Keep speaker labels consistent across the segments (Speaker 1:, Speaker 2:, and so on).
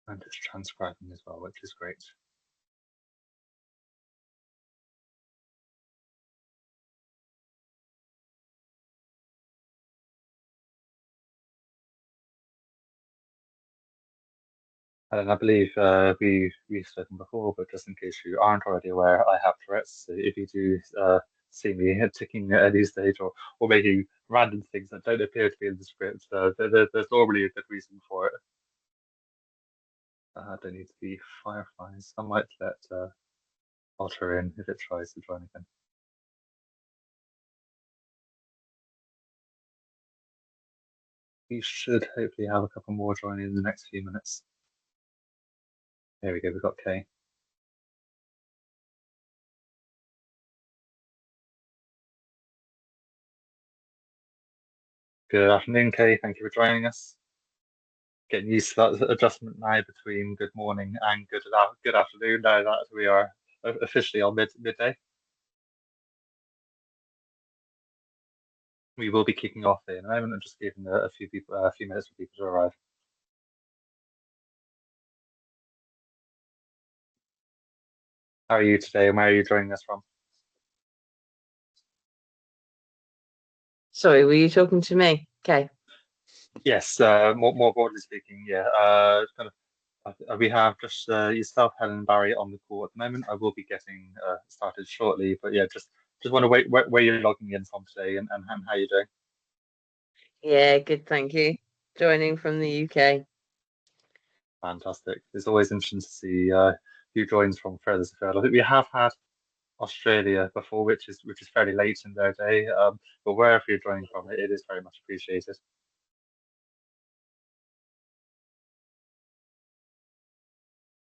Speaker 1: And it's transcribing as well, which is great. And I believe we've spoken before, but just in case you aren't already aware, I have Tourette's. So if you do see me ticking at any stage or making random things that don't appear to be in the script, there's normally a good reason for it. Don't need to be fireflies. I might let Otter in if it tries to join again. We should hopefully have a couple more joining in the next few minutes. There we go, we've got Kay. Good afternoon, Kay. Thank you for joining us. Getting used to that adjustment now between good morning and good afternoon now that we are officially on midday. We will be kicking off in a moment and just giving a few minutes for people to arrive. How are you today, and where are you joining us from?
Speaker 2: Sorry, were you talking to me? Okay.
Speaker 1: Yes, more broadly speaking, yeah. We have just yourself, Helen, and Barrie on the call at the moment. I will be getting started shortly, but yeah, just want to wait where you're logging in from today and how you're doing.
Speaker 2: Yeah, good, thank you. Joining from the UK.
Speaker 1: Fantastic. It's always interesting to see who joins from furthest afield. I think we have had Australia before, which is fairly late in their day, but wherever you're joining from, it is very much appreciated.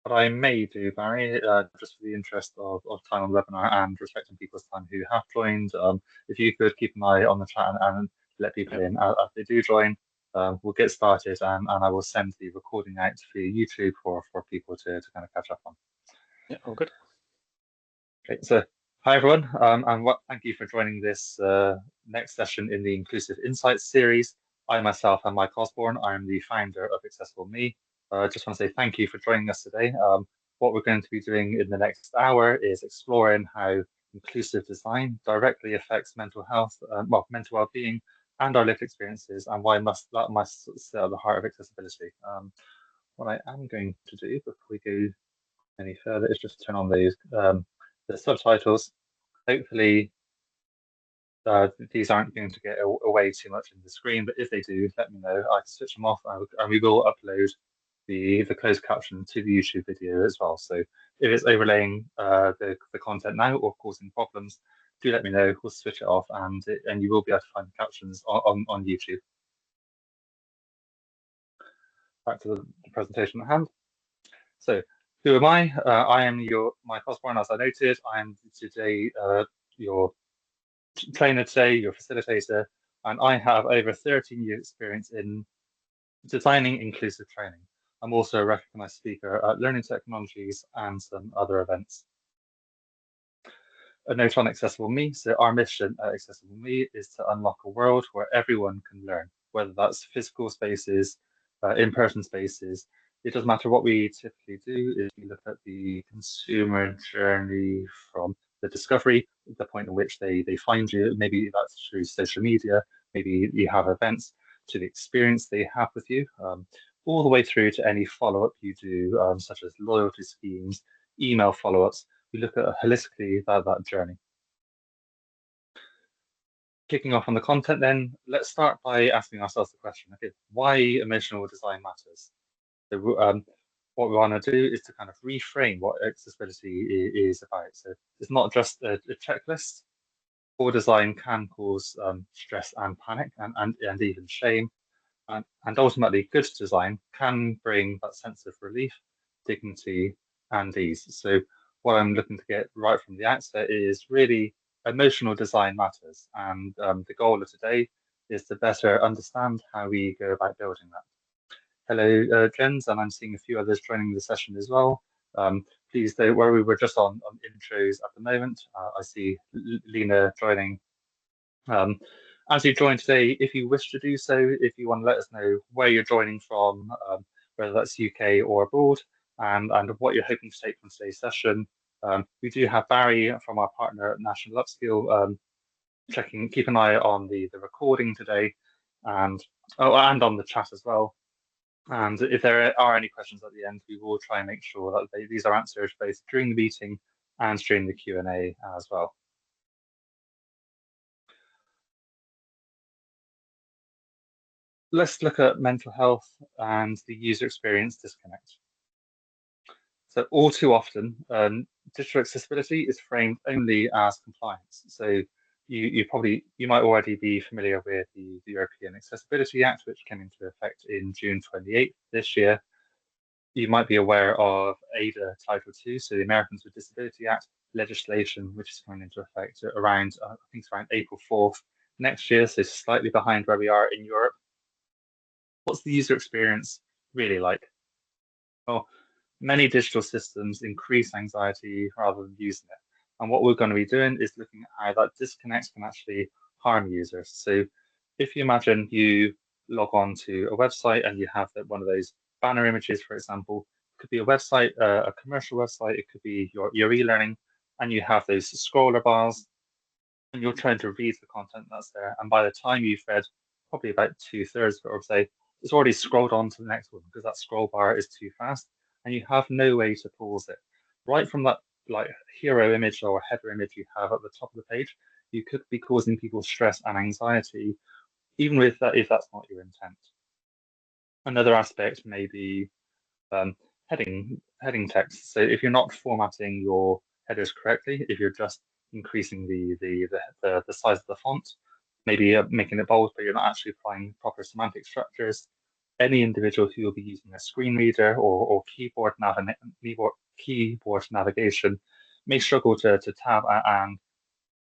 Speaker 1: What I may do, Barrie, just for the interest of time on the webinar and respecting people's time who have joined, if you could keep an eye on the chat and let people in as they do join, we'll get started and I will send the recording out via YouTube for people to kind of catch up on.
Speaker 3: Yeah, all good.
Speaker 1: Okay, so hi everyone, and thank you for joining this next session in the Inclusive Insights series. I myself am Michael Osborne. I'm the founder of accessibleme. Just want to say thank you for joining us today. What we're going to be doing in the next hour is exploring how inclusive design directly affects mental health, mental well-being, and our lived experiences, and why that must sit at the heart of accessibility. What I am going to do before we go any further is just turn on the subtitles. Hopefully, these aren't going to get away too much in the screen, but if they do, let me know. I can switch them off, and we will upload the closed caption to the YouTube video as well. So if it's overlaying the content now or causing problems, do let me know. We'll switch it off, and you will be able to find the captions on YouTube. Back to the presentation at hand. So who am I? I am Michael Osborne, as I noted. I am today your trainer today, your facilitator, and I have over 13 years experience in designing inclusive training. I'm also a recognized speaker at Learning Technologies and some other events. A note on accessibleme. So our mission at accessibleme is to unlock a world where everyone can learn, whether that's physical spaces, in-person spaces. It doesn't matter what we typically do, is we look at the consumer journey from the discovery, the point at which they find you. Maybe that's through social media, maybe you have events, to the experience they have with you, all the way through to any follow-up you do, such as loyalty schemes, email follow-ups. We look at holistically that journey. Kicking off on the content then, let's start by asking ourselves the question, okay, why emotional design matters? So what we want to do is to kind of reframe what accessibility is about. So it's not just a checklist. Poor design can cause stress and panic and even shame. And ultimately, good design can bring that sense of relief, dignity, and ease. So what I'm looking to get right from the outset is really emotional design matters. And the goal of today is to better understand how we go about building that. Hello, Jens, and I'm seeing a few others joining the session as well. Please don't worry, we're just on intros at the moment. I see Lena joining. As you join today, if you wish to do so, if you want to let us know where you're joining from, whether that's UK or abroad, and what you're hoping to take from today's session. We do have Barrie from our partner at National Upskill keep an eye on the recording today, and and on the chat as well. And if there are any questions at the end, we will try and make sure that these are answered both during the meeting and during the Q&A as well. Let's look at mental health and the user experience disconnect. So all too often, digital accessibility is framed only as compliance. So you might already be familiar with the European Accessibility Act, which came into effect in June 28th this year. You might be aware of ADA Title II, so the Americans with Disability Act legislation, which is coming into effect around, I think it's around April 4th next year, so slightly behind where we are in Europe. What's the user experience really like? Well, many digital systems increase anxiety rather than using it. And what we're going to be doing is looking at how that disconnect can actually harm users. So if you imagine you log on to a website and you have one of those banner images, for example, it could be a website, a commercial website, it could be your e-learning, and you have those scroller bars and you're trying to read the content that's there. And by the time you've read probably about 2/3 of it, or say, it's already scrolled on to the next one because that scroll bar is too fast and you have no way to pause it. Right from that like hero image or header image you have at the top of the page, you could be causing people stress and anxiety, even with that if that's not your intent. Another aspect may be um, heading text. So if you're not formatting your headers correctly, if you're just increasing the size of the font, maybe making it bold, but you're not actually applying proper semantic structures, any individual who will be using a screen reader or keyboard navigation may struggle to tab and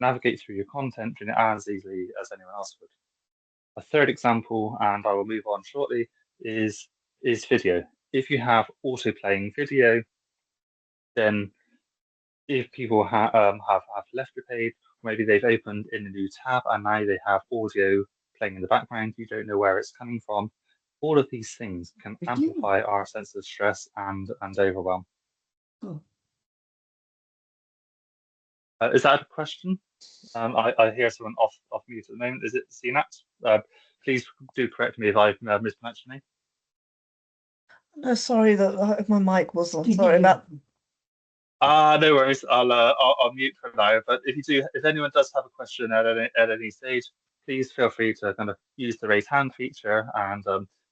Speaker 1: navigate through your content as easily as anyone else would. A third example, and I will move on shortly, is video. If you have auto playing video, then if people have left your page, maybe they've opened in a new tab and now they have audio playing in the background, you don't know where it's coming from. All of these things can amplify our sense of stress and overwhelm.
Speaker 3: Oh.
Speaker 1: Is that a question? I hear someone off mute at the moment. Is it CNAT? Please do correct me if I've mispronounced your name.
Speaker 3: No, sorry that my mic was on. Sorry about.
Speaker 1: No worries. I'll mute for now. But if anyone does have a question at any stage, please feel free to kind of use the raise hand feature. And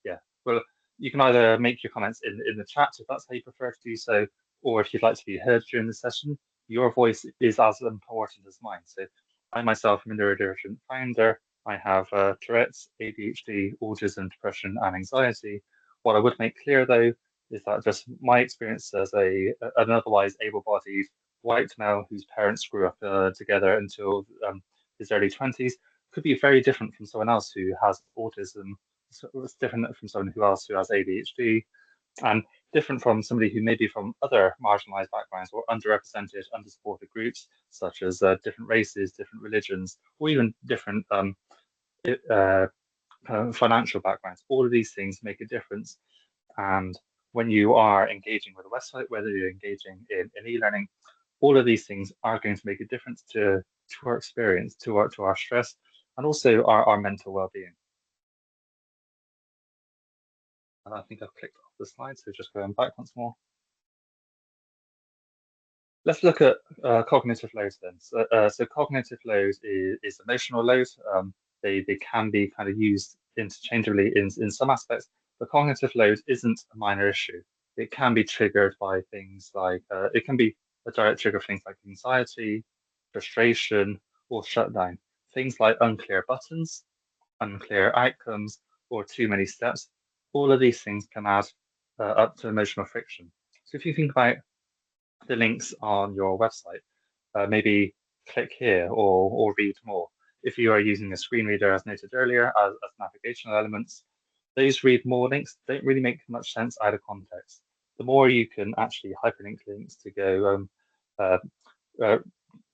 Speaker 1: yeah, well, you can either make your comments in the chat if that's how you prefer to do so, or if you'd like to be heard during the session, your voice is as important as mine. So I myself am a neurodivergent founder. I have Tourette's, ADHD, autism, depression, and anxiety. What I would make clear though is that just my experience as an otherwise able-bodied white male whose parents grew up together until his early 20s could be very different from someone else who has autism. So it's different from someone else who has ADHD, and different from somebody who may be from other marginalized backgrounds or underrepresented, undersupported groups, such as different races, different religions, or even different financial backgrounds. All of these things make a difference. And when you are engaging with a website, whether you're engaging in e-learning, all of these things are going to make a difference to our experience, to our stress, and also our mental well-being. And I think I've clicked off the slide, so just going back once more. Let's look at cognitive loads then. So cognitive load is emotional load. They can be kind of used interchangeably in some aspects, but cognitive load isn't a minor issue. It can be triggered by things like, it can be a direct trigger for things like anxiety, frustration, or shutdown. Things like unclear buttons, unclear outcomes, or too many steps. All of these things can add up to emotional friction. So if you think about the links on your website, maybe click here or read more. If you are using a screen reader, as noted earlier, as navigational elements, those read more links don't really make much sense out of context. The more you can actually hyperlink links to go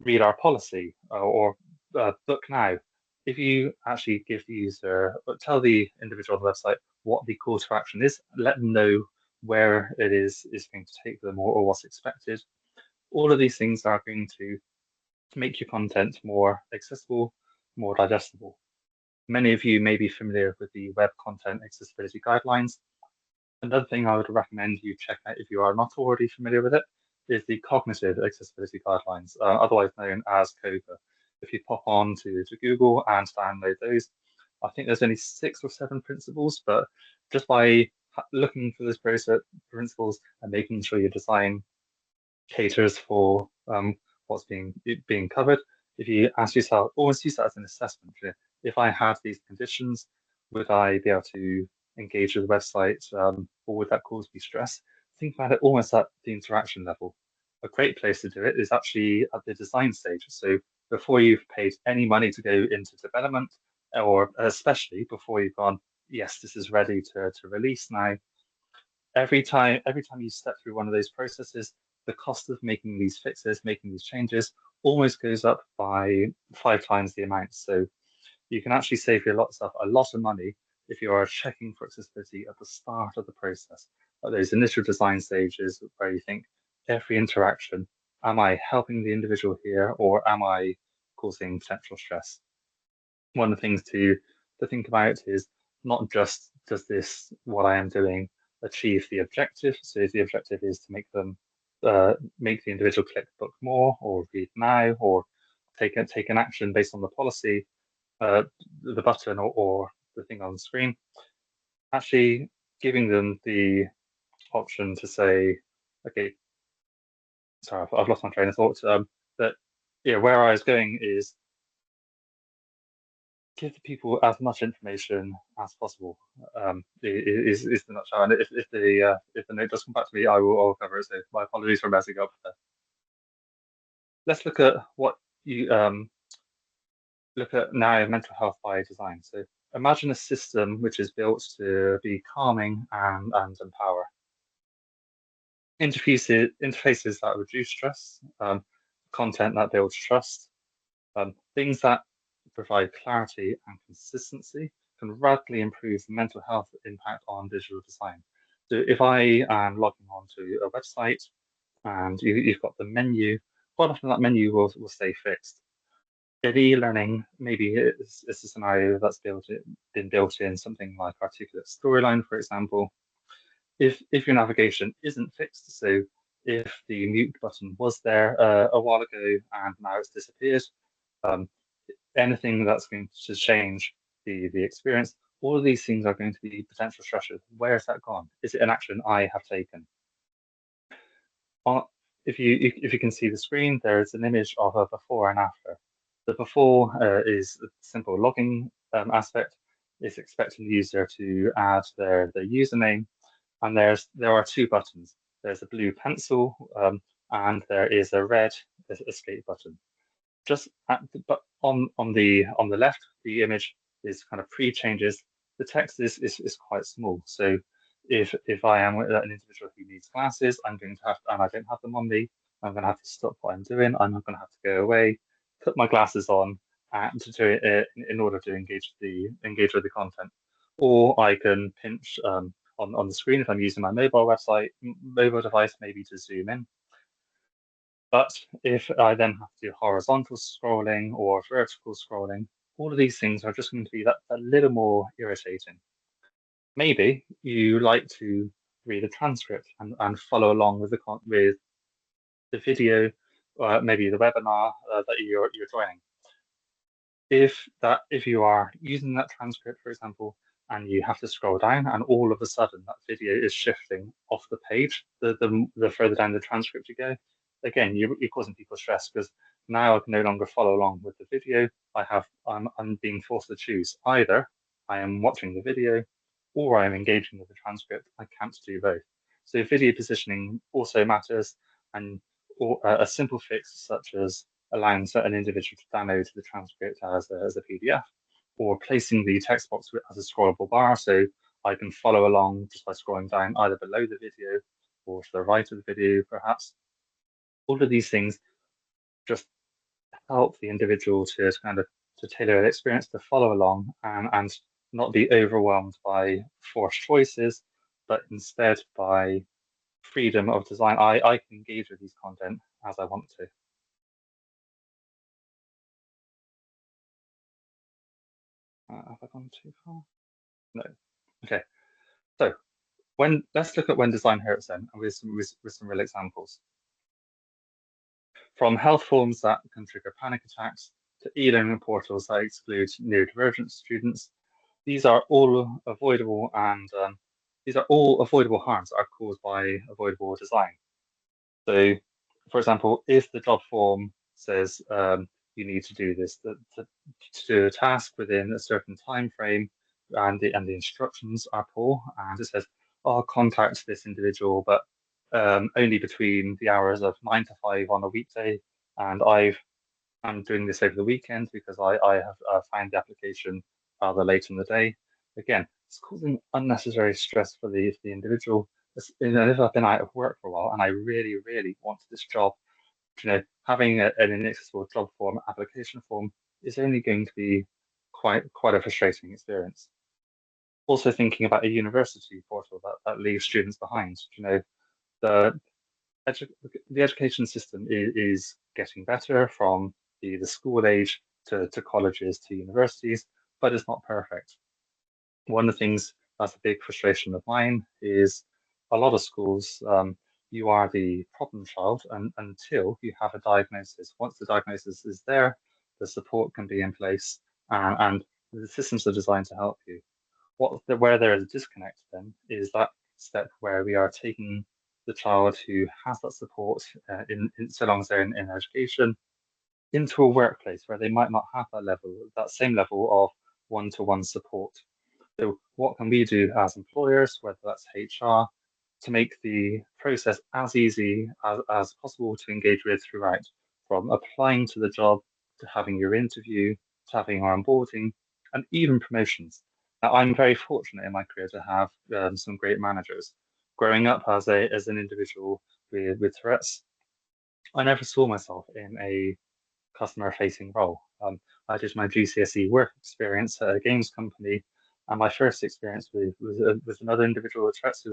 Speaker 1: read our policy or book now, if you actually give the user, tell the individual on the website what the call to action is, let them know where it is going to take them, or what's expected. All of these things are going to make your content more accessible, more digestible. Many of you may be familiar with the Web Content Accessibility Guidelines. Another thing I would recommend you check out if you are not already familiar with it is the Cognitive Accessibility Guidelines, otherwise known as COGA. If you pop on to Google and download those, I think there's only 6 or 7 principles, but just by looking for those principles and making sure your design caters for what's being covered, if you ask yourself, almost use that as an assessment. If I had these conditions, would I be able to engage with the website, or would that cause me stress? Think about it almost at the interaction level. A great place to do it is actually at the design stage. So before you've paid any money to go into development, or especially before you've gone, yes, this is ready to release now. Every time you step through one of those processes, the cost of making these fixes, making these changes, almost goes up by 5 times the amount. So you can actually save yourself a lot of money if you are checking for accessibility at the start of the process, at those initial design stages where you think every interaction, am I helping the individual here, or am I causing potential stress? One of the things to think about is not just, does this, what I am doing, achieve the objective? So if the objective is to make them make the individual click book more, or read now, or take an action based on the policy, the button or the thing on the screen, actually giving them the option to say, okay, sorry, I've lost my train of thought. But yeah, where I was going is give the people as much information as possible. Is the nutshell. And if the note does come back to me, I'll cover it. So my apologies for messing up. Let's look at what you look at now, mental health by design. So imagine a system which is built to be calming and empower. Interfaces that reduce stress, content that builds trust, things that provide clarity and consistency can radically improve the mental health impact on digital design. So if I am logging on to a website and you've got the menu, quite often that menu will stay fixed. In e-learning, maybe it's a scenario that's been built in something like Articulate Storyline, for example. If your navigation isn't fixed, so if the mute button was there a while ago and now it's disappeared, anything that's going to change the experience, all of these things are going to be potential stressors. Where has that gone? Is it an action I have taken? If you can see the screen, there is an image of a before and after. The before is a simple logging aspect. It's expecting the user to add their username, and there are 2 buttons. There's a blue pencil, and there is a red escape button. Just but on the left, the image is kind of pre-changes. The text is quite small. So if I am an individual who needs glasses, I'm going to have, and I don't have them on me, I'm going to have to stop what I'm doing. I'm not going to have to go away, put my glasses on, and to do it in order to engage with the content. Or I can pinch on the screen if I'm using my mobile device, maybe to zoom in. But if I then have to do horizontal scrolling or vertical scrolling, all of these things are just going to be that little more irritating. Maybe you like to read a transcript and follow along with the video, maybe the webinar that you're joining. If you are using that transcript, for example, and you have to scroll down, and all of a sudden that video is shifting off the page, the further down the transcript you go, again, you're causing people stress, because now I can no longer follow along with the video. I'm being forced to choose. Either I am watching the video or I am engaging with the transcript. I can't do both. So video positioning also matters, and a simple fix such as allowing certain individual to download the transcript as a PDF, or placing the text box as a scrollable bar, so I can follow along just by scrolling down either below the video or to the right of the video, perhaps. All of these things just help the individual to tailor an experience, to follow along and not be overwhelmed by forced choices, but instead by freedom of design, I can engage with these content as I want to. Have I gone too far? No. Okay. So let's look at when design hurts then, with some real examples. From health forms that can trigger panic attacks to e-learning portals that exclude neurodivergent students, these are all avoidable, and these are all avoidable harms that are caused by avoidable design. So, for example, if the job form says you need to do this, to do a task within a certain time frame, and the instructions are poor, and it says, "Oh, contact this individual, but only between the hours of 9 to 5 on a weekday," and I'm doing this over the weekend because I have found the application rather late in the day. Again, it's causing unnecessary stress for the individual. If I've been out of work for a while and I really, really wanted this job, having an inaccessible job form, application form, is only going to be quite a frustrating experience. Also thinking about a university portal that leaves students behind. The the education system is getting better from the school age to colleges to universities, but it's not perfect. One of the things that's a big frustration of mine is a lot of schools, you are the problem child until you have a diagnosis. Once the diagnosis is there, the support can be in place, and the systems are designed to help you. Where there is a disconnect then is that step where we are taking the child who has that support in so long as they're in education into a workplace where they might not have that same level of one-to-one support. So what can we do as employers, whether that's HR, to make the process as easy as possible to engage with throughout, from applying to the job to having your interview to having our onboarding and even promotions. Now, I'm very fortunate in my career to have some great managers. Growing up as an individual with Tourette's, I never saw myself in a customer-facing role. I did my GCSE work experience at a games company, and my first experience with another individual with Tourette's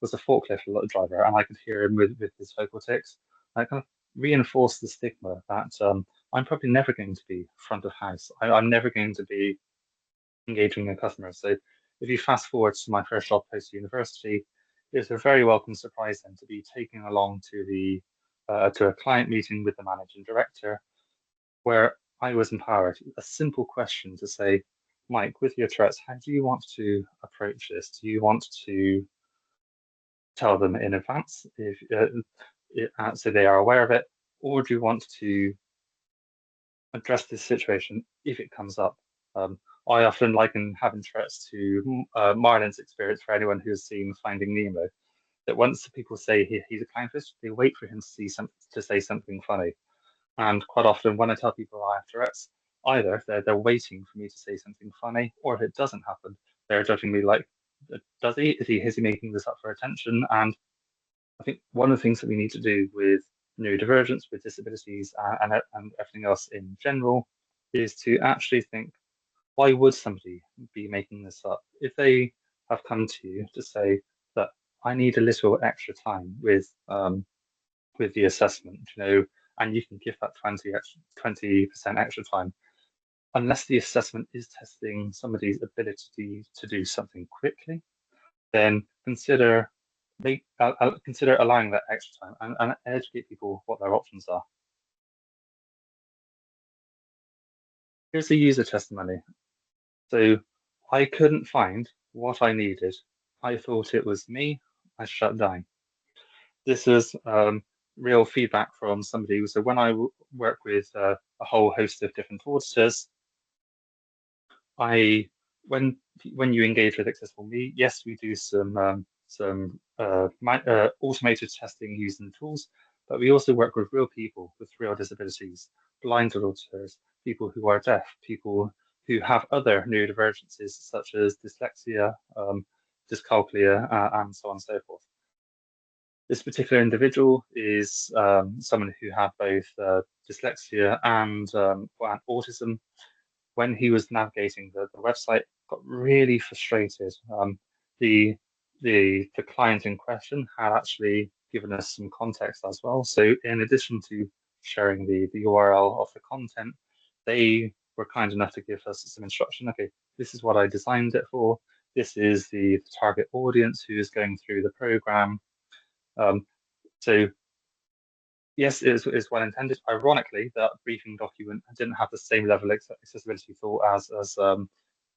Speaker 1: was a forklift driver, and I could hear him with his vocal tics. I kind of reinforced the stigma that I'm probably never going to be front of house. I'm never going to be engaging a customer. So if you fast forward to my first job post university, it was a very welcome surprise then to be taken along to a client meeting with the managing director, where I was empowered. A simple question to say, "Mike, with your Tourette's, how do you want to approach this? Do you want to tell them in advance so they are aware of it, or do you want to address this situation if it comes up?" I often liken having Tourette's to Marlin's experience for anyone who's seen Finding Nemo. That once people say he's a clownfish, they wait for him to say something funny. And quite often, when I tell people I have Tourette's, either they're waiting for me to say something funny, or if it doesn't happen, they're judging me like, does he? Is he making this up for attention? And I think one of the things that we need to do with neurodivergence, with disabilities, and everything else in general, is to actually think, why would somebody be making this up? If they have come to you to say that I need a little extra time with the assessment, and you can give that 20% extra time, unless the assessment is testing somebody's ability to do something quickly, then consider allowing that extra time and educate people what their options are. Here's a user testimony. So I couldn't find what I needed. I thought it was me. I shut down. This is real feedback from somebody. So when I work with a whole host of different auditors, when you engage with Accessible Me, yes, we do some automated testing using tools, but we also work with real people with real disabilities, blind auditors, people who are deaf, people who have other neurodivergences such as dyslexia, dyscalculia, and so on and so forth. This particular individual is someone who had both dyslexia and autism. When he was navigating the website, got really frustrated. The the client in question had actually given us some context as well. So in addition to sharing the URL of the content, they were kind enough to give us some instruction. Okay, this is what I designed it for. This is the target audience who is going through the program. So yes, it's well intended. Ironically, that briefing document didn't have the same level of accessibility thought as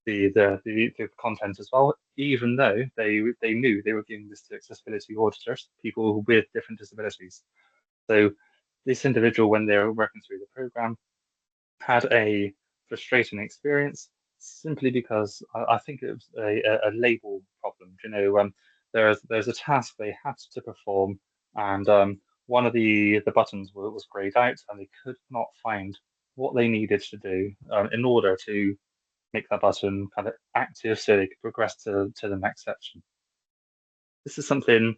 Speaker 1: the content as well, even though they knew they were giving this to accessibility auditors, people with different disabilities. So this individual, when they were working through the program, had a frustrating experience simply because I think it was a label problem. You know, there's a task they had to perform, and one of the buttons was grayed out, and they could not find what they needed to do in order to make that button kind of active so they could progress to the next section. This is something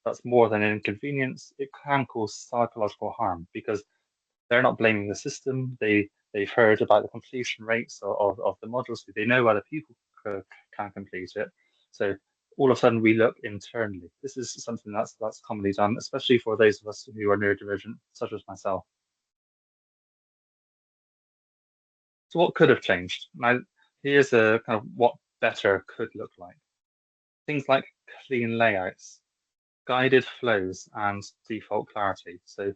Speaker 1: that's more than an inconvenience. It can cause psychological harm because they're not blaming the system. They've heard about the completion rates of the modules. They know other people can complete it. So all of a sudden we look internally. This is something that's commonly done, especially for those of us who are neurodivergent, such as myself. So what could have changed? Now, here's a kind of what better could look like. Things like clean layouts, guided flows, and default clarity. So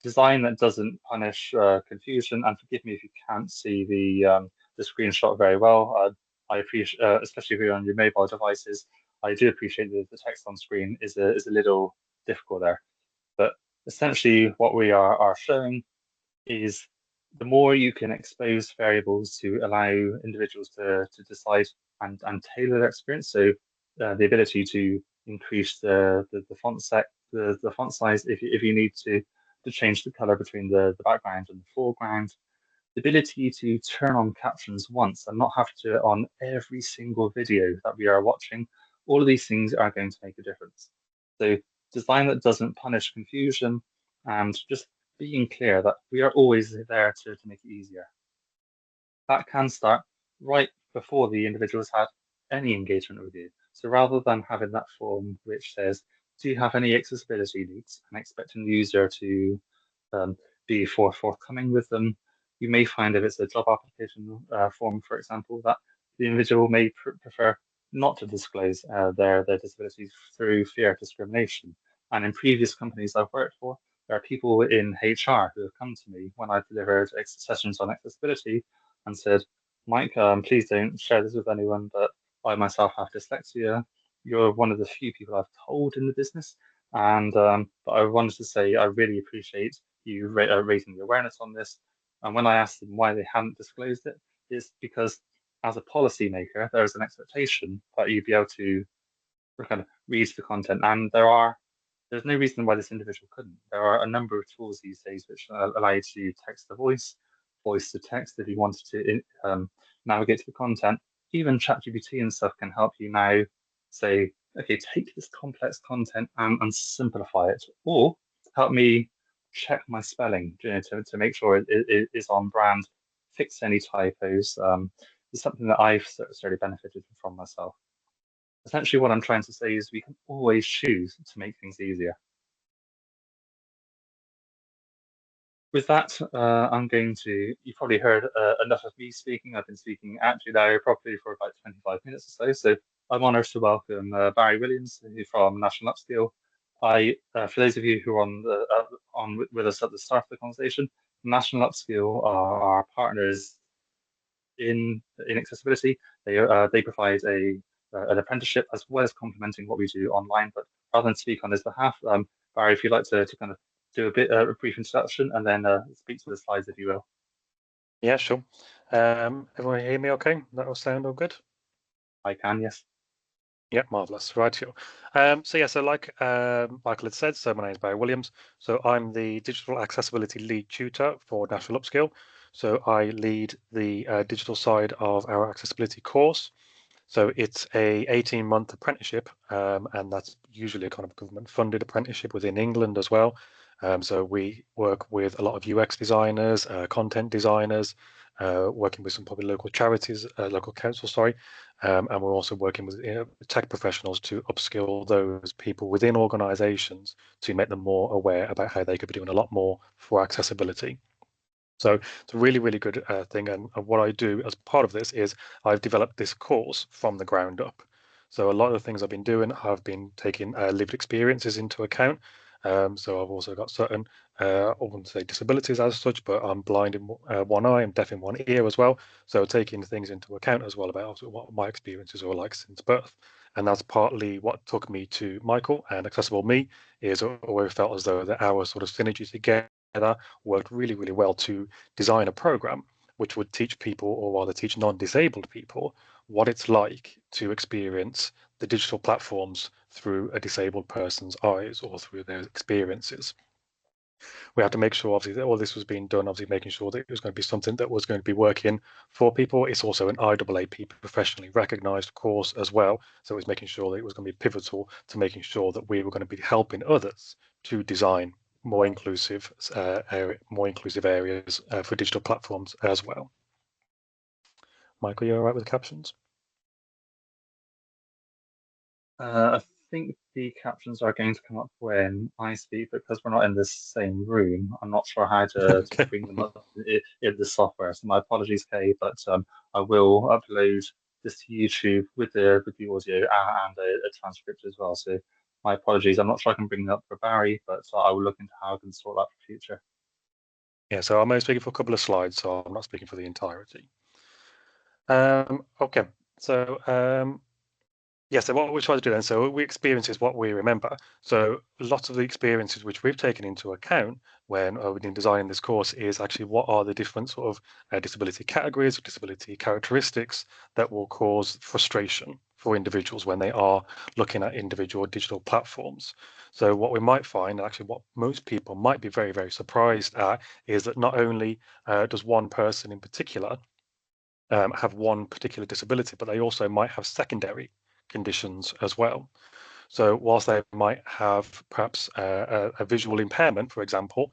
Speaker 1: design that doesn't punish confusion. And forgive me if you can't see the screenshot very well. I appreciate, especially if you're on your mobile devices, I do appreciate that the text on screen is a little difficult there. But essentially, what we are showing is the more you can expose variables to allow individuals to decide and tailor their experience. So the ability to increase the font set, the font size if you need to change the color between the background and the foreground, the ability to turn on captions once and not have to do it on every single video that we are watching. All of these things are going to make a difference. So design that doesn't punish confusion and just being clear that we are always there to make it easier. That can start right before the individuals had any engagement with you. So rather than having that form which says, do you have any accessibility needs, and expecting the user to be forthcoming with them, you may find if it's a job application form, for example, that the individual may prefer not to disclose their disabilities through fear of discrimination. And in previous companies I've worked for, there are people in HR who have come to me when I've delivered sessions on accessibility and said, Mike, please don't share this with anyone, but I myself have dyslexia. You're one of the few people I've told in the business. And but I wanted to say I really appreciate you raising the awareness on this. And when I asked them why they hadn't disclosed it, it's because as a policymaker, there is an expectation that you'd be able to kind of read the content. And there's no reason why this individual couldn't. There are a number of tools these days which allow you to text to voice, voice to text if you wanted to navigate to the content. Even ChatGPT and stuff can help you now say, okay, take this complex content and simplify it, or help me check my spelling, you know, to make sure it is on brand, fix any typos. It's something that I've certainly benefited from myself. Essentially, what I'm trying to say is we can always choose to make things easier. With that, I'm going to, you've probably heard enough of me speaking. I've been speaking actually now probably for about 25 minutes or so. So I'm honoured to welcome Barrie Williams from National Upskill. For those of you who are on with us at the start of the conversation, National Upskill are our partners in accessibility. They provide an apprenticeship as well as complementing what we do online. But rather than speak on his behalf, Barrie, if you'd like to kind of do a brief introduction and then speak to the slides, if you will.
Speaker 4: Yeah, sure. Everyone hear me okay? That will sound all good?
Speaker 1: I can, yes.
Speaker 4: Yeah, marvelous. Right here. So like Michael had said, so my name is Barrie Williams. So I'm the digital accessibility lead tutor for National Upskill. So I lead the digital side of our accessibility course. So it's a 18-month apprenticeship, and that's usually a kind of government-funded apprenticeship within England as well. So we work with a lot of UX designers, content designers, working with some probably local charities, local councils, sorry, And we're also working with tech professionals to upskill those people within organizations to make them more aware about how they could be doing a lot more for accessibility. So it's a really, really good thing. And what I do as part of this is I've developed this course from the ground up. So a lot of the things I've been doing have been taking lived experiences into account. So I've also got certain, I wouldn't say disabilities as such, but I'm blind in one eye, I'm deaf in one ear as well. So taking things into account as well about also what my experiences are like since birth. And that's partly what took me to Michael and Accessible Me, is I always felt as though that our sort of synergy together worked really, really well to design a program which would teach people, or rather teach non-disabled people, what it's like to experience the digital platforms through a disabled person's eyes or through their experiences. We have to make sure, obviously, that all this was being done, obviously making sure that it was going to be something that was going to be working for people. It's also an IAAP professionally recognized course as well. So it's making sure that it was going to be pivotal to making sure that we were going to be helping others to design more inclusive areas for digital platforms as well. Michael, you all right with the captions?
Speaker 1: I think the captions are going to come up when I speak, but because we're not in the same room, I'm not sure how to
Speaker 4: Okay.
Speaker 1: bring them up in the software. So my apologies, Kay, but I will upload this to YouTube with the audio and a transcript as well. So my apologies. I'm not sure I can bring it up for Barrie, but I will look into how I can sort that for future.
Speaker 4: Yeah, so I'm only speaking for a couple of slides, so I'm not speaking for the entirety. Okay, so yeah, so what we try to do then, so we experience is what we remember. So lots of the experiences which we've taken into account when we've been designing this course is actually what are the different sort of disability categories or disability characteristics that will cause frustration for individuals when they are looking at individual digital platforms. So what we might find, and actually what most people might be very, very surprised at, is that not only does one person in particular have one particular disability, but they also might have secondary conditions as well. So whilst they might have perhaps a visual impairment, for example,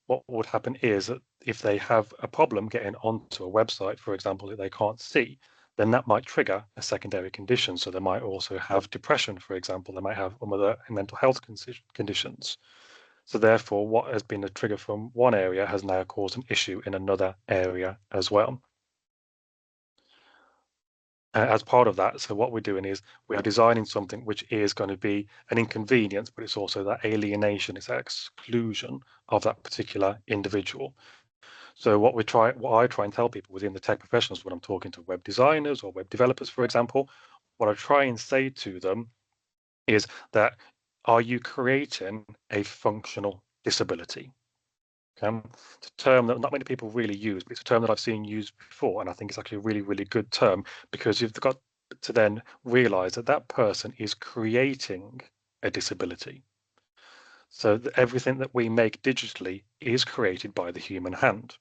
Speaker 4: what would happen is that if they have a problem getting onto a website, for example, that they can't see, then that might trigger a secondary condition. So they might also have depression, for example, they might have other mental health conditions. So therefore, what has been a trigger from one area has now caused an issue in another area as well. As part of that, so what we're doing is we are designing something which is going to be an inconvenience, but it's also that alienation, it's that exclusion of that particular individual. So what I try and tell people within the tech professionals when I'm talking to web designers or web developers, for example, what I try and say to them is that, are you creating a functional disability? It's a term that not many people really use, but it's a term that I've seen used before, and I think it's actually a really, really good term, because you've got to then realize that that person is creating a disability. So everything that we make digitally is created by the human hand.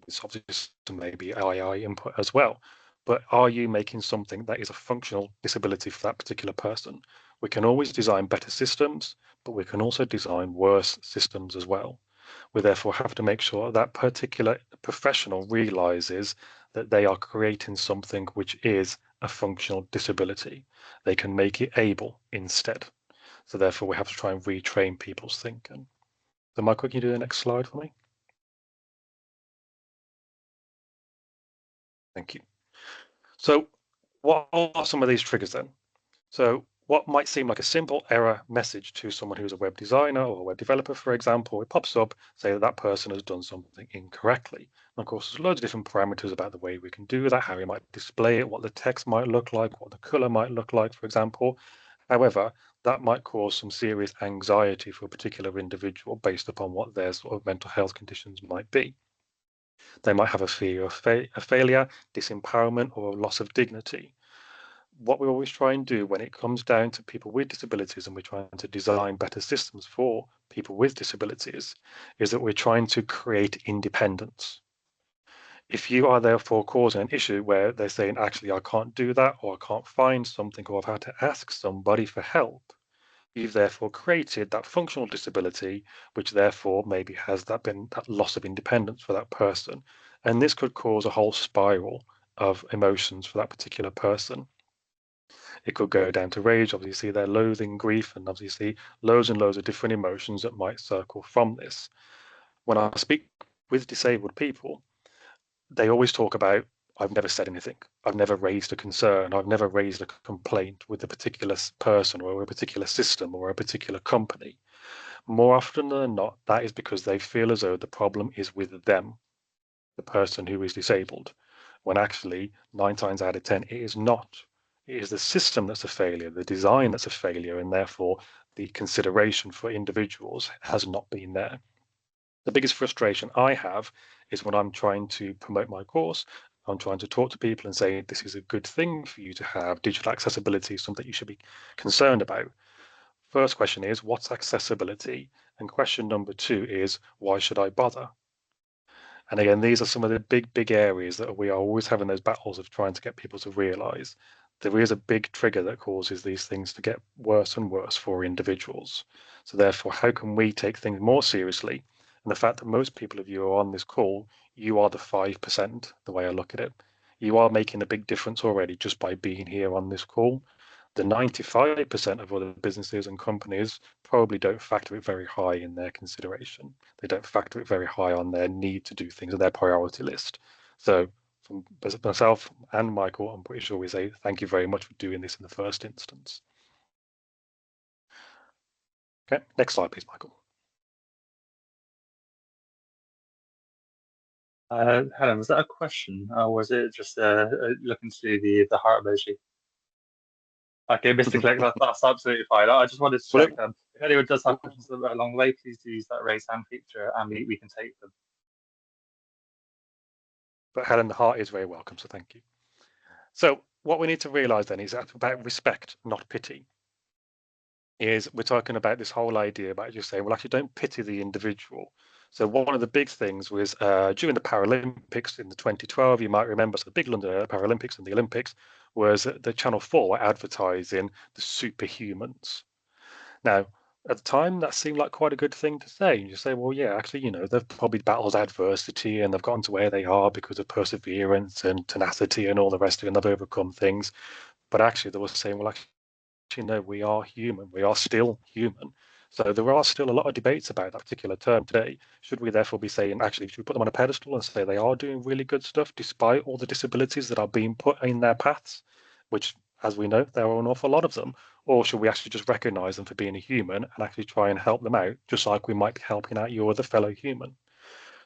Speaker 4: It's obviously maybe AI input as well. But are you making something that is a functional disability for that particular person? We can always design better systems, but we can also design worse systems as well. We therefore have to make sure that particular professional realizes that they are creating something which is a functional disability. They can make it able instead. So therefore we have to try and retrain people's thinking. So Michael, can you do the next slide for me? Thank you. So what are some of these triggers then? So what might seem like a simple error message to someone who's a web designer or a web developer, for example, it pops up, say that person has done something incorrectly. And of course, there's loads of different parameters about the way we can do that, how we might display it, what the text might look like, what the color might look like, for example. However, that might cause some serious anxiety for a particular individual based upon what their sort of mental health conditions might be. They might have a fear of failure, disempowerment, or a loss of dignity. What we always try and do when it comes down to people with disabilities and we're trying to design better systems for people with disabilities is that we're trying to create independence. If you are therefore causing an issue where they're saying, actually, I can't do that, or I can't find something, or I've had to ask somebody for help, you've therefore created that functional disability, which therefore maybe has that loss of independence for that person. And this could cause a whole spiral of emotions for that particular person. It could go down to rage, obviously they're loathing, grief, and obviously loads and loads of different emotions that might circle from this. When I speak with disabled people, they always talk about, I've never said anything, I've never raised a concern, I've never raised a complaint with a particular person or a particular system or a particular company. More often than not, that is because they feel as though the problem is with them, the person who is disabled, when actually 9 times out of 10 it is not. It is the system that's a failure, the design that's a failure, and therefore the consideration for individuals has not been there. The biggest frustration I have is when I'm trying to promote my course, I'm trying to talk to people and say, this is a good thing for you to have. Digital accessibility is something you should be concerned about. First question is, what's accessibility? And question number 2 is, why should I bother? And again, these are some of the big areas that we are always having those battles of trying to get people to realize there is a big trigger that causes these things to get worse and worse for individuals. So therefore, how can we take things more seriously? And the fact that most people of you are on this call, you are the 5%, the way I look at it. You are making a big difference already just by being here on this call. The 95% of other businesses and companies probably don't factor it very high in their consideration. They don't factor it very high on their need to do things on their priority list. So from myself and Michael, I'm pretty sure we say thank you very much for doing this in the first instance. Okay, next slide, please, Michael.
Speaker 1: Helen, was that a question, or was it just looking to the heart emoji? Okay, Mr. Click, that's absolutely fine. I just wanted to check. If anyone does have questions along the way, please do use that raise hand feature, and we can take them.
Speaker 4: But Helen, the heart is very welcome, so thank you. So what we need to realize then is that about respect, not pity. Is we're talking about this whole idea about just saying, well, actually don't pity the individual. So one of the big things was during the Paralympics in the 2012, you might remember, so the big London Paralympics and the Olympics, was the Channel 4 were advertising the superhumans. Now, at the time, that seemed like quite a good thing to say. You say, well, yeah, actually, you know, they've probably battled adversity and they've gotten to where they are because of perseverance and tenacity and all the rest of it, and they've overcome things. But actually, they were saying, well, actually, no, we are human. We are still human. So there are still a lot of debates about that particular term today. Should we therefore be saying, actually, should we put them on a pedestal and say they are doing really good stuff despite all the disabilities that are being put in their paths, which, as we know, there are an awful lot of them? Or should we actually just recognize them for being a human and actually try and help them out, just like we might be helping out your other fellow human?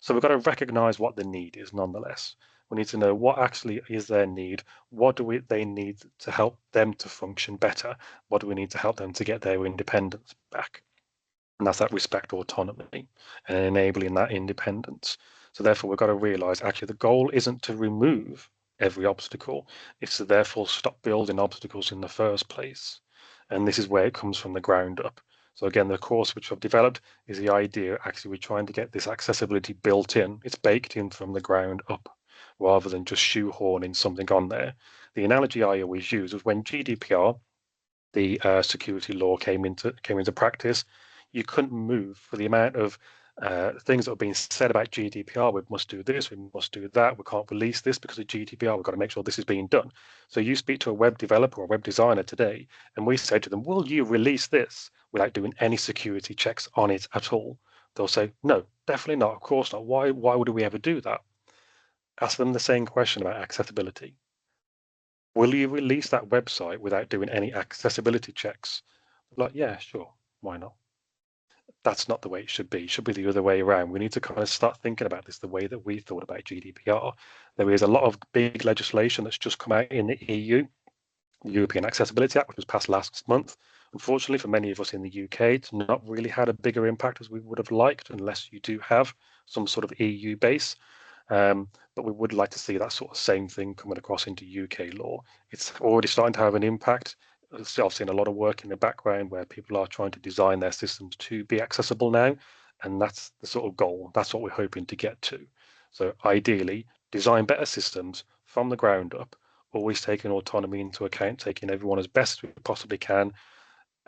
Speaker 4: So we've got to recognize what the need is nonetheless. We need to know what actually is their need. What do they need to help them to function better? What do we need to help them to get their independence back? And that's that respect autonomy and enabling that independence. So therefore, we've got to realize actually the goal isn't to remove every obstacle. It's to therefore stop building obstacles in the first place. And this is where it comes from the ground up. So again, the course which I've developed is the idea, actually, we're trying to get this accessibility built in. It's baked in from the ground up, rather than just shoehorning something on there. The analogy I always use was when GDPR, the security law, came into practice, you couldn't move for the amount of things that are being said about GDPR. We must do this, we must do that, we can't release this because of GDPR, we've got to make sure this is being done. So you speak to a web developer or a web designer today, and we say to them, will you release this without doing any security checks on it at all? They'll say, no, definitely not, of course not. Why would we ever do that? Ask them the same question about accessibility. Will you release that website without doing any accessibility checks? Like, yeah, sure, why not? That's not the way it should be. It should be the other way around. We need to kind of start thinking about this the way that we thought about GDPR. There is a lot of big legislation that's just come out in the EU, the European Accessibility Act, which was passed last month. Unfortunately, for many of us in the UK, it's not really had a bigger impact as we would have liked, unless you do have some sort of EU base. But we would like to see that sort of same thing coming across into UK law. It's already starting to have an impact. I've seen a lot of work in the background where people are trying to design their systems to be accessible now, and that's the sort of goal. That's what we're hoping to get to. So ideally, design better systems from the ground up, always taking autonomy into account, taking everyone as best we possibly can,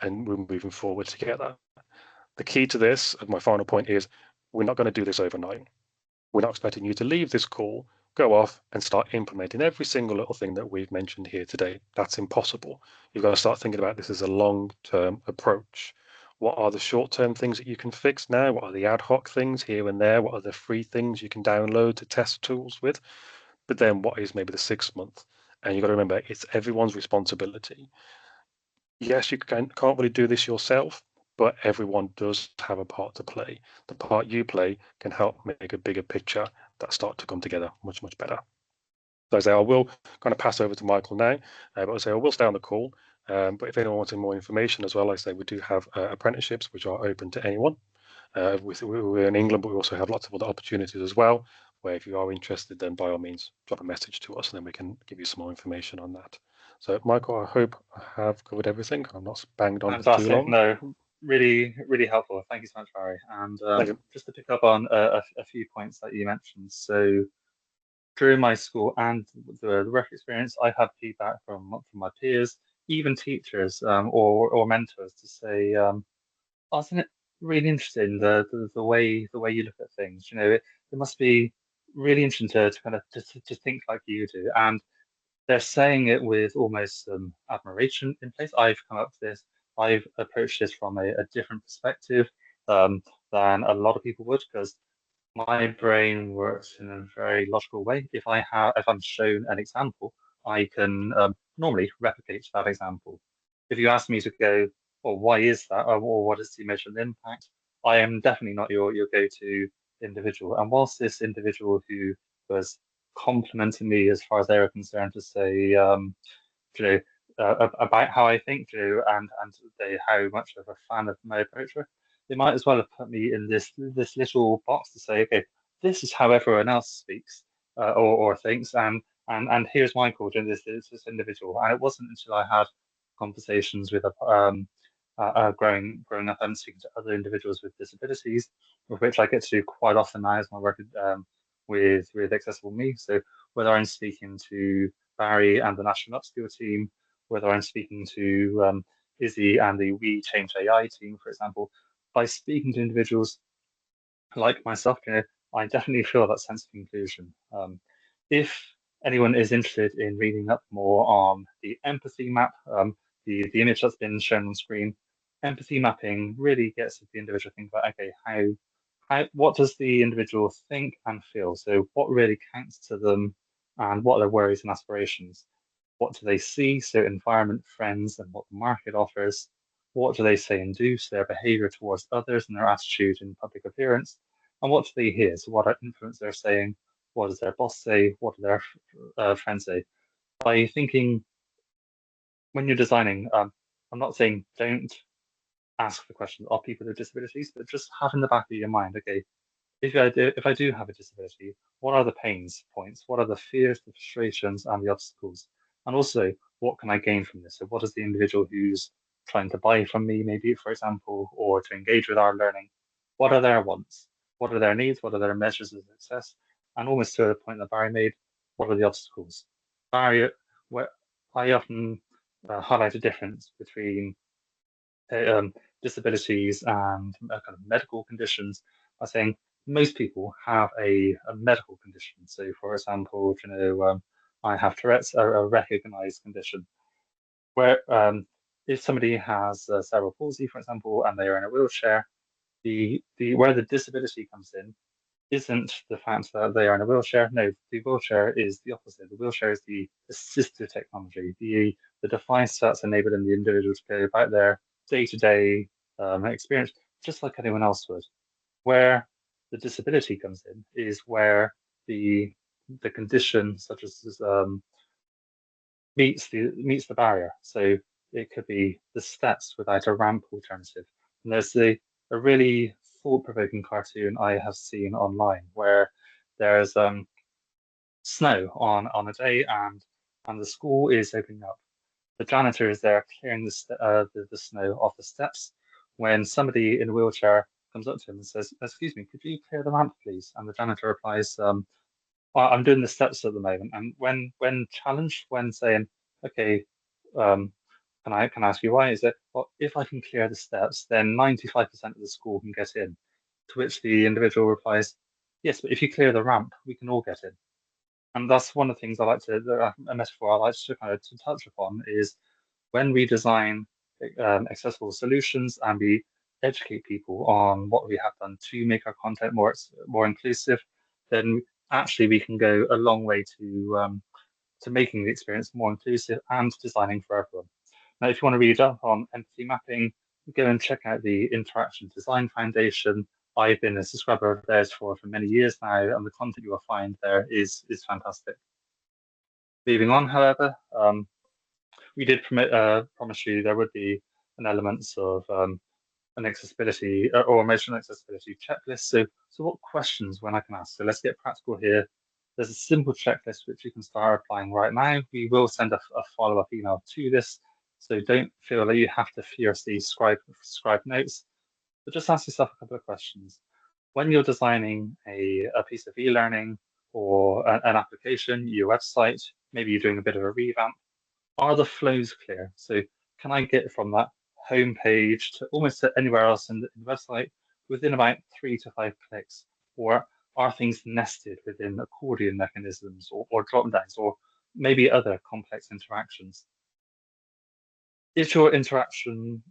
Speaker 4: and we're moving forward together. The key to this, and my final point is, we're not going to do this overnight. We're not expecting you to leave this call go off and start implementing every single little thing that we've mentioned here today. That's impossible. You've got to start thinking about this as a long-term approach. What are the short-term things that you can fix now? What are the ad hoc things here and there? What are the free things you can download to test tools with? But then what is maybe the 6 month? And you've got to remember, it's everyone's responsibility. Yes, you can't really do this yourself, but everyone does have a part to play. The part you play can help make a bigger picture that start to come together much, much better. So I say I will kind of pass over to Michael now, but I say I will stay on the call. But if anyone wants more information as well, I say we do have apprenticeships which are open to anyone. We're in England, but we also have lots of other opportunities as well, where if you are interested, then by all means, drop a message to us and then we can give you some more information on that. So, Michael, I hope I have covered everything. I'm not banged on for too long.
Speaker 1: No, really, really helpful. Thank you so much, Barrie. And just to pick up on a few points that you mentioned. So during my school and the work experience, I had feedback from my peers, even teachers or mentors, to say, isn't it really interesting the way you look at things? You know, it must be really interesting to kind of to think like you do. And they're saying it with almost some admiration in place. I've come up with this. I've approached this from a different perspective than a lot of people would, because my brain works in a very logical way. If I'm shown an example, I can normally replicate that example. If you ask me to go, well, why is that, or what is the emotional impact? I am definitely not your go-to individual. And whilst this individual who was complimenting me as far as they were concerned to say, you know, about how I think, and how much of a fan of my approach were, they might as well have put me in this little box to say, okay, this is how everyone else speaks or thinks, and here's Michael doing this individual. And it wasn't until I had conversations with growing up and speaking to other individuals with disabilities, of which I get to do quite often now as my work with Accessible Me. So whether I'm speaking to Barrie and the National Upskill team, whether I'm speaking to Izzy and the We Change AI team, for example, by speaking to individuals like myself, I definitely feel that sense of inclusion. If anyone is interested in reading up more on the empathy map, the image that's been shown on screen, empathy mapping really gets the individual think about, okay, what does the individual think and feel? So what really counts to them, and what are their worries and aspirations? What do they see? So environment, friends, and what the market offers. What do they say and do? So their behavior towards others and their attitude in public appearance. And what do they hear? So what are influence they're saying? What does their boss say? What do their friends say? By thinking, when you're designing, I'm not saying don't ask the question of people with disabilities, but just have in the back of your mind, okay, if I do have a disability, what are the pains points? What are the fears, the frustrations, and the obstacles? And also, what can I gain from this? So what does the individual who's trying to buy from me, maybe, for example, or to engage with our learning, what are their wants? What are their needs? What are their measures of success? And almost to the point that Barrie made, what are the obstacles? Barrie, where I often highlight a difference between disabilities and kind of medical conditions by saying most people have a medical condition. So, for example, I have Tourette's, a recognized condition, where if somebody has cerebral palsy, for example, and they are in a wheelchair, where the disability comes in isn't the fact that they are in a wheelchair. No, the wheelchair is the opposite. The wheelchair is the assistive technology, the device that's enabling the individual to go about their day-to-day experience, just like anyone else would. Where the disability comes in is where the condition, such as meets the barrier. So it could be the steps without a ramp alternative. And there's a really thought-provoking cartoon I have seen online where there's snow on a day, and the school is opening up. The janitor is there clearing the snow off the steps when somebody in a wheelchair comes up to him and says, "Excuse me, could you clear the ramp, please?" And the janitor replies, well, I'm doing the steps at the moment. And when challenged, when saying, okay, can I ask you why? Is it, well, if I can clear the steps, then 95% of the school can get in. To which the individual replies, yes, but if you clear the ramp, we can all get in. And that's one of the things I like to, a metaphor I like to kind of to touch upon is when we design accessible solutions and we educate people on what we have done to make our content more inclusive, then actually we can go a long way to making the experience more inclusive and designing for everyone. Now, if you want to read up on empathy mapping, go and check out the Interaction Design Foundation. I've been a subscriber of theirs for many years now, and the content you will find there is fantastic. Moving on, however, we did promise you there would be an element of an accessibility or emotional accessibility checklist. So what questions when I can ask? So let's get practical here. There's a simple checklist which you can start applying right now. We will send a follow-up email to this, so don't feel like you have to fiercely scribe notes, but just ask yourself a couple of questions. When you're designing a piece of e-learning or an application, your website, maybe you're doing a bit of a revamp, are the flows clear? So can I get from that home page to almost anywhere else in the website within about 3 to 5 clicks? Or are things nested within accordion mechanisms or drop downs or maybe other complex interactions? Is your interaction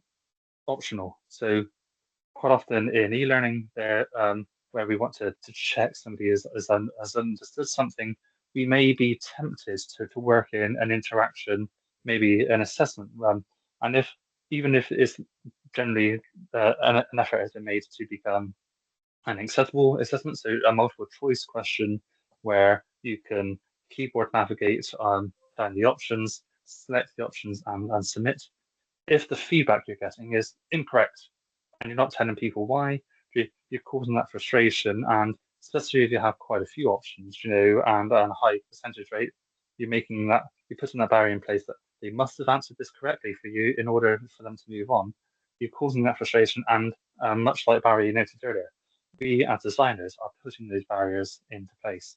Speaker 1: optional? So quite often in e-learning there, where we want to check somebody has understood something, we may be tempted to work in an interaction, maybe an assessment run. And even if it's generally an effort has been made to become an accessible assessment, so a multiple choice question where you can keyboard navigate down the options, select the options and submit. If the feedback you're getting is incorrect, and you're not telling people why, you're causing that frustration. And especially if you have quite a few options, and a high percentage rate, you're putting that barrier in place that they must have answered this correctly for you in order for them to move on. You're causing that frustration, and much like Barrie noted earlier, we as designers are putting those barriers into place.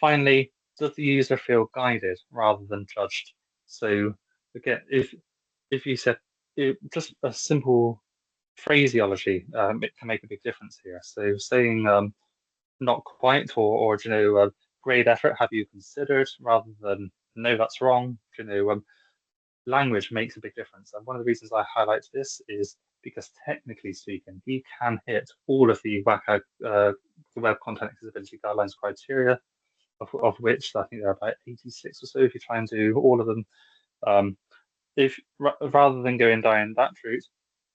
Speaker 1: Finally, does the user feel guided rather than judged? So again, if you said just a simple phraseology, it can make a big difference here. So saying not quite or great effort, have you considered, rather than no, that's wrong. Language makes a big difference. And one of the reasons I highlight this is because technically speaking, we can hit all of the WCAG, the Web Content Accessibility Guidelines criteria, of which I think there are about 86 or so if you try and do all of them. If rather than going down that route,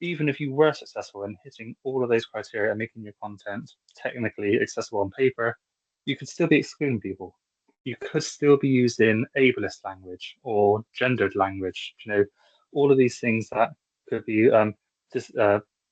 Speaker 1: even if you were successful in hitting all of those criteria and making your content technically accessible on paper, you could still be excluding people. You could still be using ableist language or gendered language. All of these things that could be just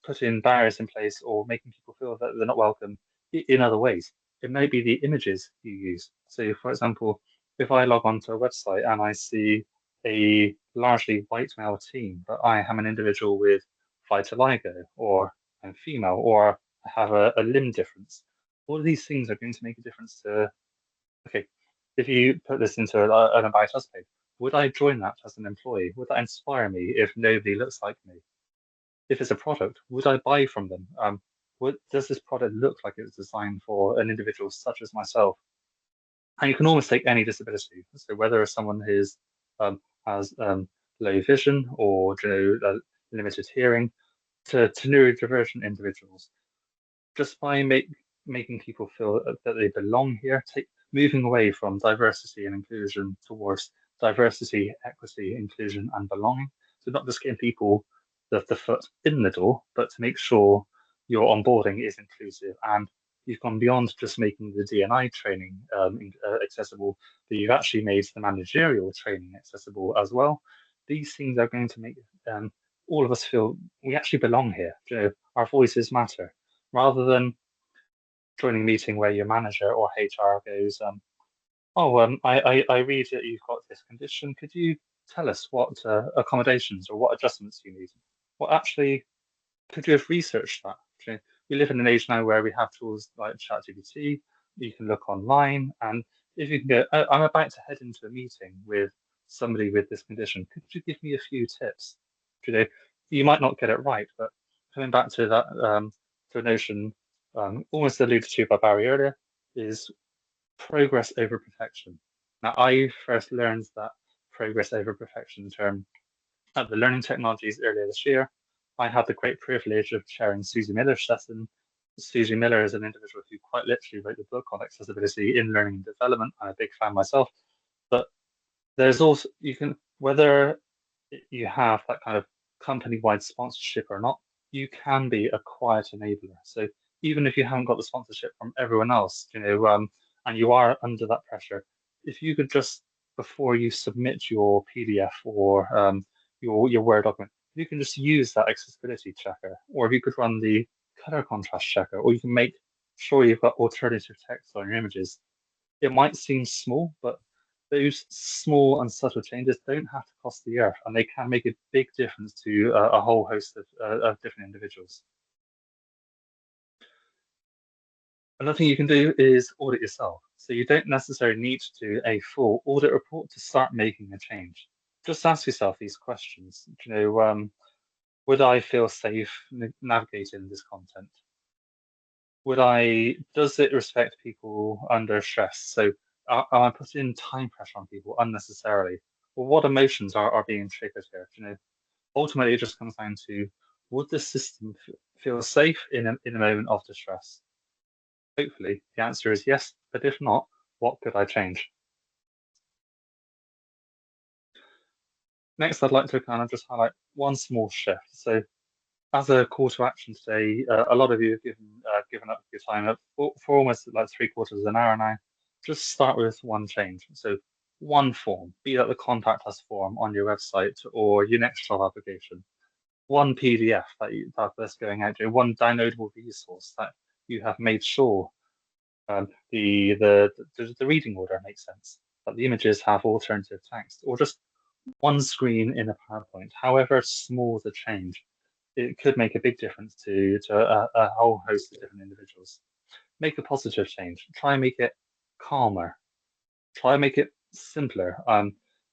Speaker 1: putting barriers in place or making people feel that they're not welcome in other ways. It may be the images you use. So, for example, if I log onto a website and I see a largely white male team, but I am an individual with vitiligo, or I'm female, or I have a limb difference. All of these things are going to make a difference to, okay, if you put this into an About Us page, would I join that as an employee? Would that inspire me if nobody looks like me? If it's a product, would I buy from them? Does this product look like it's designed for an individual such as myself? And you can almost take any disability. So whether someone has low vision or limited hearing, to neurodivergent individuals, just by making people feel that they belong here, moving away from diversity and inclusion towards diversity, equity, inclusion, and belonging. So not just getting people the foot in the door, but to make sure your onboarding is inclusive and you've gone beyond just making the D&I training accessible, but you've actually made the managerial training accessible as well. These things are going to make all of us feel we actually belong here. Our voices matter, rather than joining a meeting where your manager or HR goes, I read that you've got this condition. Could you tell us what accommodations or what adjustments you need? Well, actually, could you have researched that? We live in an age now where we have tools like ChatGPT. You can look online, and if you can go, I'm about to head into a meeting with somebody with this condition. Could you give me a few tips? You might not get it right, but coming back to that, to a notion almost alluded to by Barrie earlier, is progress over perfection. Now, I first learned that progress over perfection term at the Learning Technologies earlier this year. I had the great privilege of chairing Susie Miller's session. Susie Miller is an individual who quite literally wrote the book on accessibility in learning and development. I'm a big fan myself. But there's also, you can, whether you have that kind of company-wide sponsorship or not, you can be a quiet enabler. So even if you haven't got the sponsorship from everyone else, and you are under that pressure, if you could just, before you submit your PDF or your Word document, you can just use that accessibility checker, or if you could run the color contrast checker, or you can make sure you've got alternative text on your images. It might seem small, but those small and subtle changes don't have to cost the earth, and they can make a big difference to a whole host of different individuals. Another thing you can do is audit yourself. So you don't necessarily need to do a full audit report to start making a change. Just ask yourself these questions. Would I feel safe navigating this content? Does it respect people under stress? So am I putting time pressure on people unnecessarily? Well, what emotions are being triggered here? Ultimately, it just comes down to, would the system feel safe in a moment of distress? Hopefully, the answer is yes, but if not, what could I change? Next, I'd like to kind of just highlight one small shift. So as a call to action today, a lot of you have given up your time up for almost like 3/4 of an hour now. Just start with one change. So one form, be that the contact us form on your website or your next job application. One PDF that's going out to, one downloadable resource that you have made sure the reading order makes sense, that the images have alternative text, or just one screen in a PowerPoint. However small the change, it could make a big difference to a whole host of different individuals. Make a positive change. Try and make it calmer. Try and make it simpler.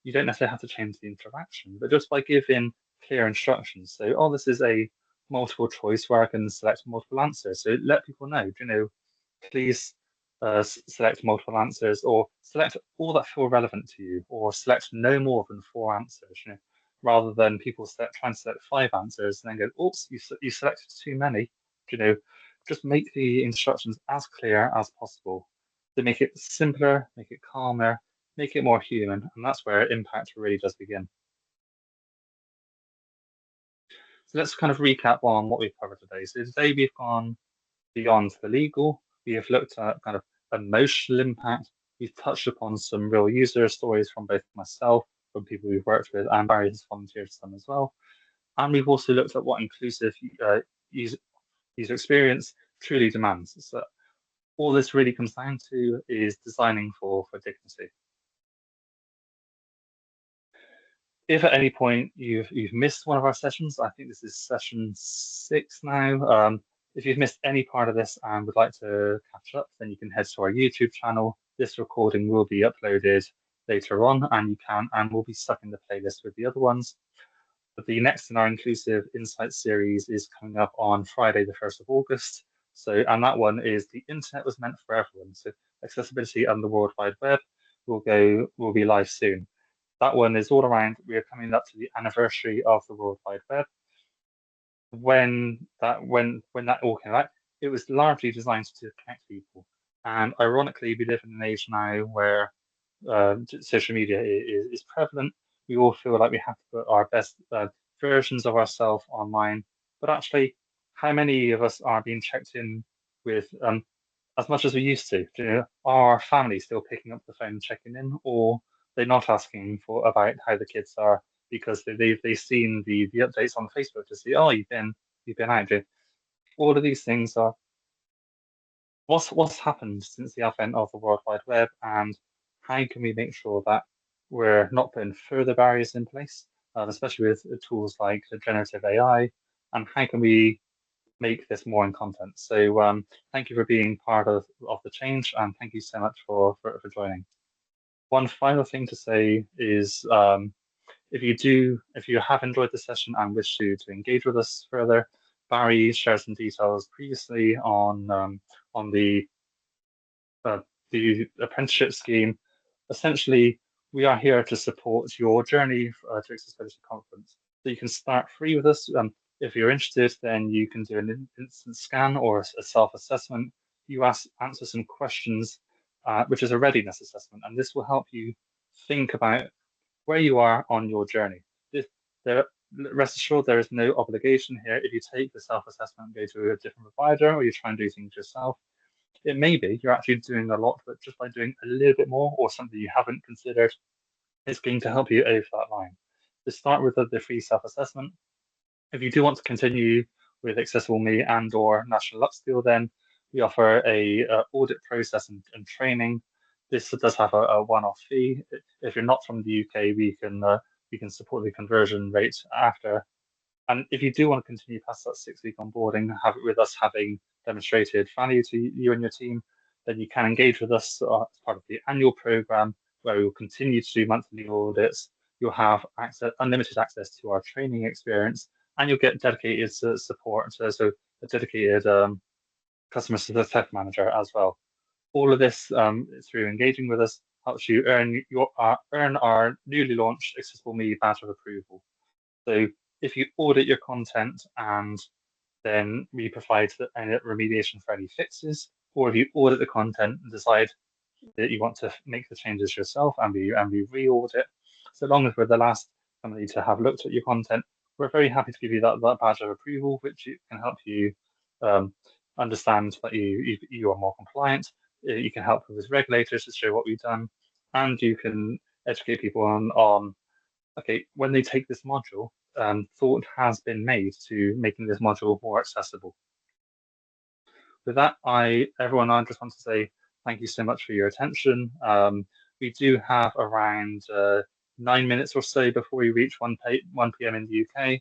Speaker 1: You don't necessarily have to change the interaction, but just by giving clear instructions. So, oh, this is a multiple choice where I can select multiple answers. So let people know, please select multiple answers, or select all that feel relevant to you, or select no more than 4 answers. Rather than people trying to select 5 answers and then go, oops, you selected too many. Just make the instructions as clear as possible to make it simpler, make it calmer, make it more human, and that's where impact really does begin. So let's kind of recap on what we've covered today. So today we've gone beyond the legal. We have looked at kind of emotional impact. We've touched upon some real user stories from both myself, from people we've worked with, and Barrie has volunteered some as well. And we've also looked at what inclusive user experience truly demands. So all this really comes down to is designing for dignity. If at any point you've missed one of our sessions, I think this is session 6 now. If you've missed any part of this and would like to catch up, then you can head to our YouTube channel. This recording will be uploaded later on, and will be stuck in the playlist with the other ones. But the next in our Inclusive Insights series is coming up on Friday, the 1st of August. And that one is The Internet Was Meant for Everyone. So accessibility and the World Wide Web will be live soon. That one is all around, we are coming up to the anniversary of the World Wide Web. When that all came out, it was largely designed to connect people. And ironically, we live in an age now where social media is prevalent. We all feel like we have to put our best versions of ourselves online. But actually, how many of us are being checked in with as much as we used to? Are our family still picking up the phone and checking in, or they're not asking about how the kids are because they've seen the updates on Facebook to see, oh, you've been out. All of these things are what's happened since the advent of the World Wide Web, and how can we make sure that we're not putting further barriers in place, especially with tools like generative AI, and how can we make this more in content? So thank you for being part of the change, and thank you so much for joining. One final thing to say is if you have enjoyed the session and wish to engage with us further, Barrie shared some details previously on the the apprenticeship scheme, essentially, we are here to support your journey to accessibility conference. So you can start free with us. If you're interested, then you can do an instant scan or a self-assessment. You answer some questions, which is a readiness assessment, and this will help you think about where you are on your journey. Rest assured, there is no obligation here. If you take the self-assessment and go to a different provider, or you try and do things yourself, it may be you're actually doing a lot, but just by doing a little bit more or something you haven't considered, it's going to help you over that line. To start with the free self-assessment, if you do want to continue with Accessible Me and or National Upskill, then we offer a audit process and training. This does have a one-off fee. If you're not from the UK, we can support the conversion rate after. And if you do want to continue past that 6-week onboarding, have it with us having demonstrated value to you and your team, then you can engage with us as part of the annual program, where we will continue to do monthly audits. You'll have unlimited access to our training experience, and you'll get dedicated support, so a dedicated customer success manager as well. All of this through engaging with us helps you earn our newly launched Accessible Me badge of approval. So if you audit your content and then we provide any remediation for any fixes, or if you audit the content and decide that you want to make the changes yourself and we re-audit, so long as we're the last company to have looked at your content, we're very happy to give you that badge of approval, which can help you understand that you are more compliant. You can help with regulators to show what we've done, and you can educate people on okay, when they take this module, thought has been made to making this module more accessible. With that, everyone, I just want to say thank you so much for your attention. We do have around 9 minutes or so before we reach 1 p.m. in the UK.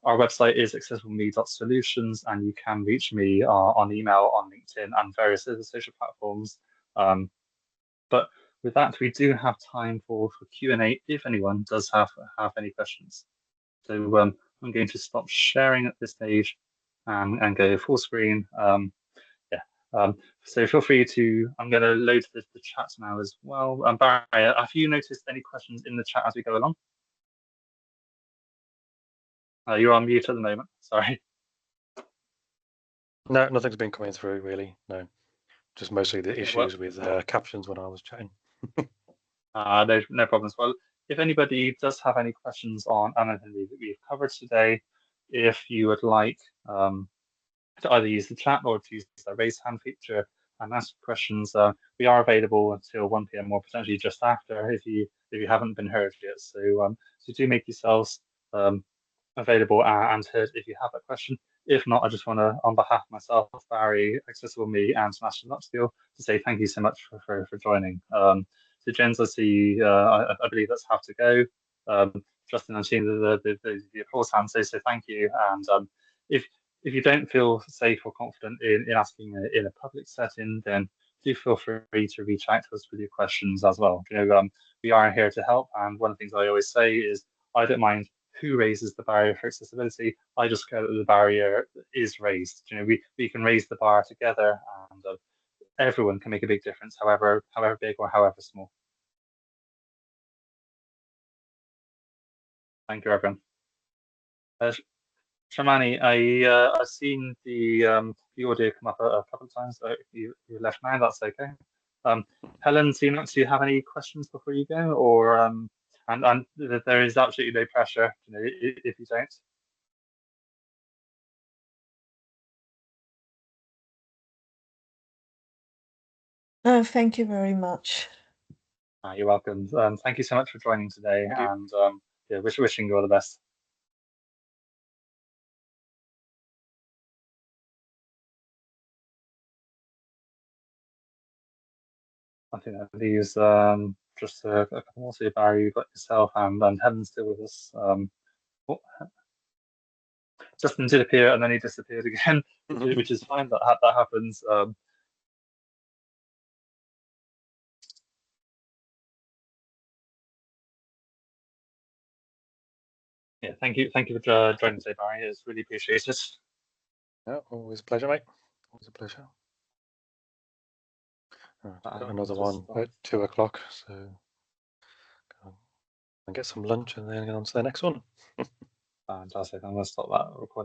Speaker 1: Our website is accessibleme.solutions, and you can reach me on email, on LinkedIn, and various other social platforms. But with that, we do have time for Q&A if anyone does have any questions. So I'm going to stop sharing at this stage and go full screen. So feel free to, I'm going to load the chat now as well. Barrie, have you noticed any questions in the chat as we go along? You're on mute at the moment, sorry.
Speaker 4: No, nothing's been coming through really, no. Just mostly the issues with captions when I was chatting.
Speaker 1: No problems. Well, if anybody does have any questions on anything that we've covered today, if you would like to either use the chat or to use the raise hand feature and ask questions, we are available until 1 p.m. or potentially just after if you haven't been heard yet. So do make yourselves available and heard if you have a question. If not, I just want to, on behalf of myself, Barrie, Accessible Me, and National Upskill, to say thank you so much for joining. So Jens, I see, I believe that's have to go. Justin, I'm seeing the applause hand, so thank you. And if you don't feel safe or confident in asking in a public setting, then do feel free to reach out to us with your questions as well. We are here to help, and one of the things I always say is I don't mind who raises the barrier for accessibility. I just care that the barrier is raised. We can raise the bar together, and everyone can make a big difference, however big or however small. Thank you, everyone. Shamani, I've seen the audio come up a couple of times. So you left now, that's okay. Helen, do you have any questions before you go, or and there is absolutely no pressure, if you don't.
Speaker 3: No, thank you very much.
Speaker 1: You're welcome. Thank you so much for joining today, and wishing you all the best. I think that leaves just a couple more. So Barrie, you've got yourself, and Helen's still with us. Justin did appear and then he disappeared again, which is fine. That happens. Yeah, thank you for joining today, Barrie. It's really appreciated.
Speaker 4: Yeah, always a pleasure, mate. Always a pleasure. I've got
Speaker 1: And
Speaker 4: another
Speaker 1: to
Speaker 4: one
Speaker 1: start.
Speaker 4: at 2 o'clock, so go and get some lunch and then get on to the next one.
Speaker 1: Fantastic. I'm going to stop that recording.